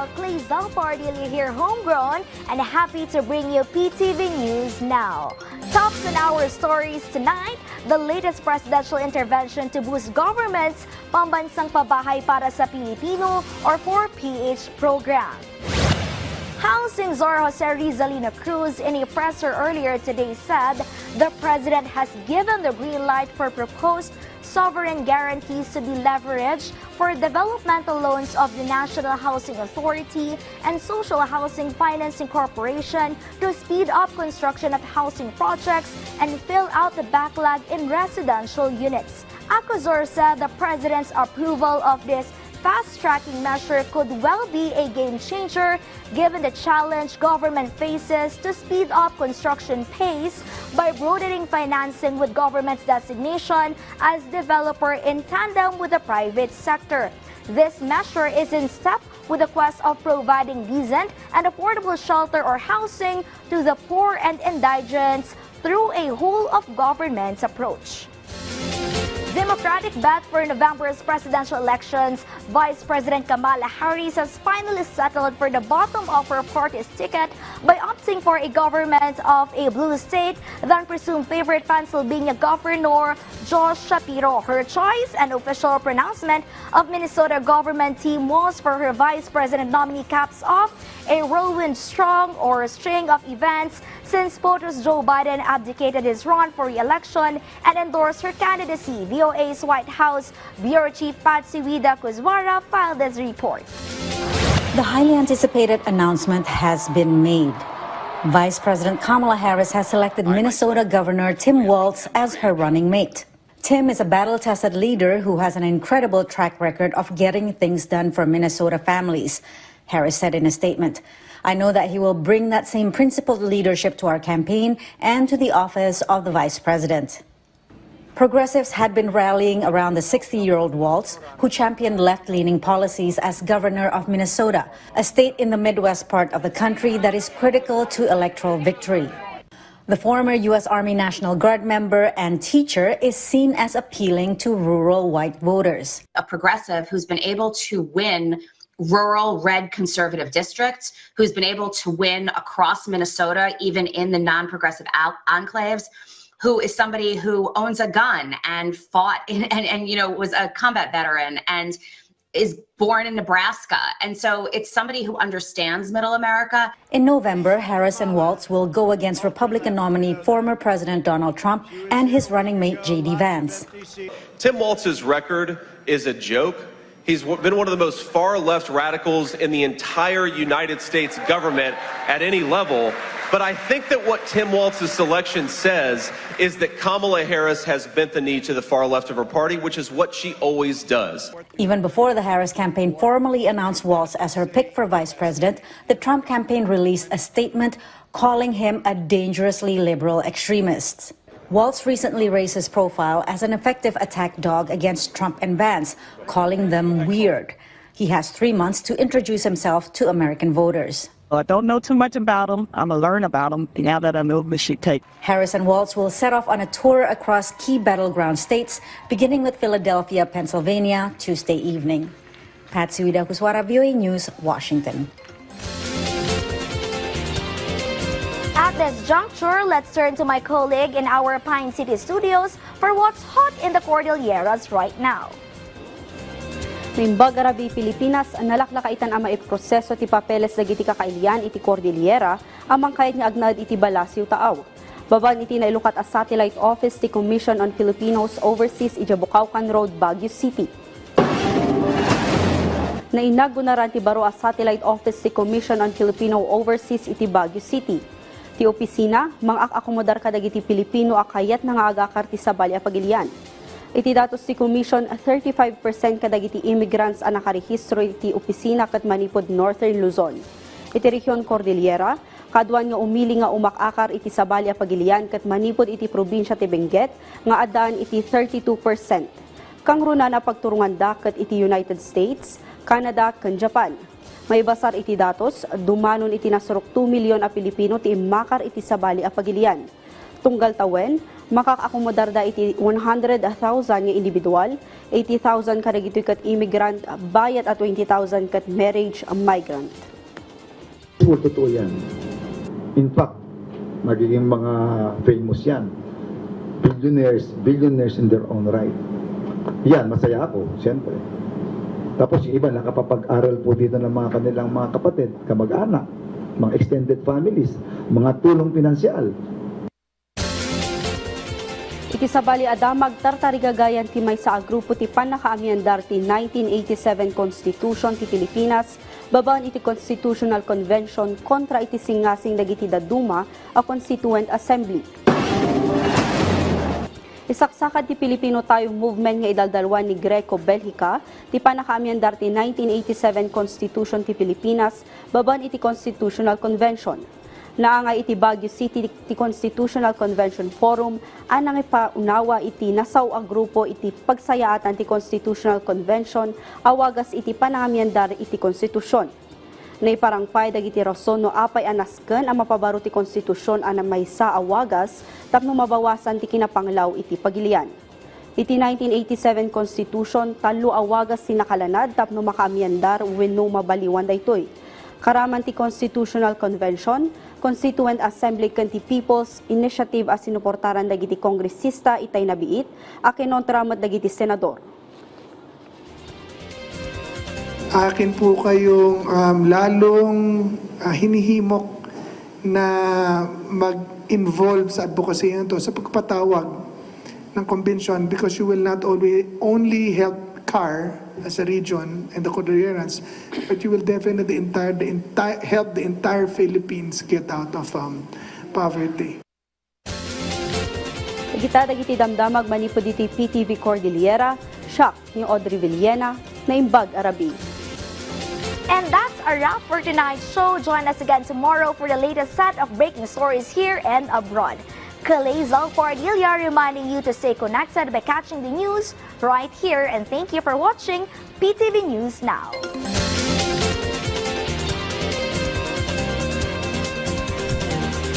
Well, Clay Zalpardili here, homegrown, and happy to bring you PTV News now. Tops on our stories tonight, the latest presidential intervention to boost government's Pambansang Pabahay para sa Pilipino or 4PH program. Housing Czar Jose Rizalino Cruz in a presser earlier today said the president has given the green light for proposed sovereign guarantees to be leveraged for developmental loans of the National Housing Authority and Social Housing Financing Corporation to speed up construction of housing projects and fill out the backlog in residential units. Acuzor said the president's approval of this fast-tracking measure could well be a game changer given the challenge government faces to speed up construction pace by broadening financing with government's designation as developer in tandem with the private sector. This measure is in step with the quest of providing decent and affordable shelter or housing to the poor and indigents through a whole-of-government approach. Democratic bet for November's presidential elections, Vice President Kamala Harris has finally settled for the bottom of her party's ticket by opting for a government of a blue state than presumed favorite Pennsylvania Governor Josh Shapiro. Her choice and official pronouncement of Minnesota government team was for her vice president nominee caps off a whirlwind strong or string of events since POTUS Joe Biden abdicated his run for re-election and endorsed her candidacy. VOA's White House Bureau Chief Patsy Kuzwara filed this report. The highly anticipated announcement has been made. Vice President Kamala Harris has selected Minnesota Governor Tim Walz as her running mate. Tim is a battle-tested leader who has an incredible track record of getting things done for Minnesota families, Harris said in a statement. I know that he will bring that same principled leadership to our campaign and to the office of the vice president. Progressives had been rallying around the 60-year-old Walz, who championed left-leaning policies as governor of Minnesota, a state in the Midwest part of the country that is critical to electoral victory. The former U.S. Army National Guard member and teacher is seen as appealing to rural white voters. A progressive who's been able to win rural red conservative districts, who's been able to win across Minnesota, even in the non-progressive enclaves, who is somebody who owns a gun and fought and was a combat veteran and is born in Nebraska. And so it's somebody who understands Middle America. In November, Harris and Walz will go against Republican nominee former President Donald Trump and his running mate J.D. Vance. Tim Walz's record is a joke. He's been one of the most far-left radicals in the entire United States government at any level. But I think that what Tim Walz's selection says is that Kamala Harris has bent the knee to the far left of her party, which is what she always does. Even before the Harris campaign formally announced Walz as her pick for vice president, the Trump campaign released a statement calling him a dangerously liberal extremist. Walz recently raised his profile as an effective attack dog against Trump and Vance, calling them weird. He has 3 months to introduce himself to American voters. I don't know too much about him. I'm going to learn about him now that I know what she takes. Harris and Walz will set off on a tour across key battleground states, beginning with Philadelphia, Pennsylvania, Tuesday evening. Patsy Kuzwara, VOA News, Washington. At this juncture, let's turn to my colleague in our Pine City studios for what's hot in the Cordilleras right now. Mimbag Arabi Pilipinas, nalaklaka itan ang maiproseso ti papeles dagiti kakailian iti Cordillera, amang kayat nga agnad iti Balasiw taaw. Baban iti nailukat a satellite office ti Commission on Filipinos Overseas iti Bukawkan Road, Baguio City. Nainagunaran ti baro a satellite office ti Commission on Filipino Overseas iti Baguio City. Ti opisina, mang-akomodar kadagiti Pilipino akayat nga agakar ti sabali a pagilian. Iti datos ti Commission, 35% kadagiti immigrants ang nakarehistro iti opisina kat manipod Northern Luzon. Iti Rehiyon Cordillera, kaduan nga umili nga umakakar iti sabali a pagilian kat manipod iti probinsya ti Benguet nga adaan iti 32%. Kang runa na pagturungan da kat iti United States, Canada, ken Japan. May basar iti datos, dumanon iti nasurok 2 milyon a Pilipino ti makar iti sabali a pagilian. Tunggal tawen, makakakomodar da iti 100,000 nga individual, 80,000 kadagitoy kat immigrant bayat at 20,000 kat marriage migrant. Totoo yan. In fact, magiging mga famous yan. Billionaires in their own right. Yan, masaya ako, siyempre. Tapos yung iba nakapapag-aral po dito ng mga kanilang mga kapatid, kamag-anak, mga extended families, mga tulong pinansyal. Iti sabali adamag tartarigagayan ti may sa grupo ti panakaamyandar ti 1987 Constitution ti Pilipinas, babaan iti Constitutional Convention kontra iti singasing dagiti daduma a Constituent Assembly. Isaksakad ti Pilipino tayong movement nga idaldalwan ni Greco Belgica, ti panakaamyandar ti 1987 Constitution ti Pilipinas, babaan iti Constitutional Convention. Naangay iti Baguio City ti Constitutional Convention Forum, anang ipaunawa iti nasaw a grupo iti pagsayaatan ti Constitutional Convention, awagas iti panakaamyandar iti konstitusyon. Naiparangpay dagiti rason no apay anasken ang mapabaro ti konstitusyon ana maysa awagas tapno mabawasan ti kinapanglaw iti pagilian. Iti 1987 Constitution talo awagas sinakalanad tapno makaamyandar wenno mabaliwan daytoy. Karaman ti Constitutional Convention, Constituent Assembly ken ti People's Initiative as sinuportaran dagiti kongresista itay nabiit a kinontramat dagiti senador. Akin po kayong lalong hinihimok na mag-involve sa advocacy nito sa pagpatawag ng convention because you will not only help CAR as a region and the Cordilleras, but you will definitely help the entire Philippines get out of poverty. Dagiti damdamag manipod iti PTV Cordillera, shock ni Audrey Villena na imbag Arabi. And that's a wrap for tonight's show. Join us again tomorrow for the latest set of breaking stories here and abroad. Kalezal Cordelia reminding you to stay connected by catching the news right here. And thank you for watching PTV News Now.